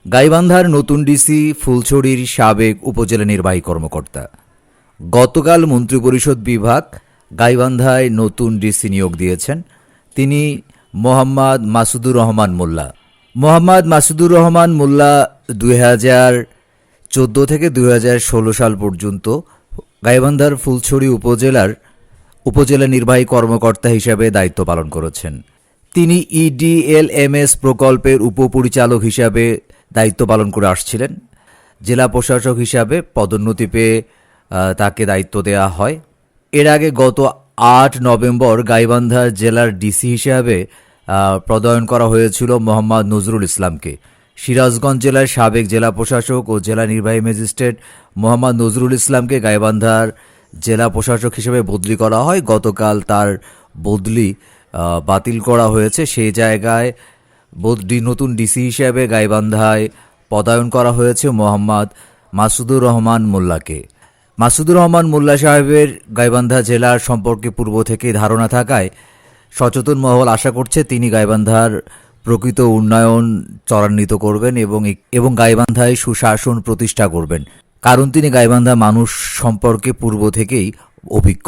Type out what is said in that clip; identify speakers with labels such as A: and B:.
A: গাইবান্ধার নতুন ডিসি ফুলছড়ির সাবেক উপজেলা নির্বাহী কর্মকর্তা। গতকাল মন্ত্রিপরিষদ বিভাগ গাইবান্ধায় নতুন ডিসি নিয়োগ দিয়েছেন। তিনি মোহাম্মদ মাসুদুর রহমান মোল্লা। মোহাম্মদ মাসুদুর রহমান মোল্লা 2014 থেকে 2016 সাল পর্যন্ত গাইবান্ধার ফুলছড়ি উপজেলা নির্বাহী কর্মকর্তা হিসেবে দায়িত্ব পালন করেছেন। তিনি ইডিএলএমএস প্রকল্পের উপপরিচালক হিসাবে দায়িত্ব পালন করে আসছিলেন। জেলা প্রশাসক হিসাবে পদোন্নতি পেয়ে তাকে দায়িত্ব দেওয়া হয়। এর আগে গত 8 নভেম্বর গাইবান্ধা জেলার ডিসি হিসাবে পদায়ন করা হয়েছিল মোহাম্মদ নজরুল ইসলামকে। সিরাজগঞ্জ জেলার সাবেক জেলা প্রশাসক ও জেলা নির্বাহী ম্যাজিস্ট্রেট মোহাম্মদ নজরুল ইসলামকে গাইবান্ধার জেলা প্রশাসক হিসেবে বদলি করা হয়। গতকাল তার বদলি বাতিল করা হয়েছে। সেই জায়গায় নতুন ডিসি হিসেবে গাইবান্ধায় পদায়ন করা হয়েছে মোহাম্মদ মাসুদুর রহমান মোল্লাকে। মাসুদুর রহমান মোল্লা সাহেবের গাইবান্ধা জেলার সম্পর্কে পূর্ব থেকেই ধারণা থাকায় সচেতন মহল আশা করছে তিনি গাইবান্ধার প্রকৃত উন্নয়ন ত্বরান্বিত করবেন এবং গাইবান্ধায় সুশাসন প্রতিষ্ঠা করবেন, কারণ তিনি গাইবান্ধা মানুষ সম্পর্কে পূর্ব থেকেই অভিজ্ঞ।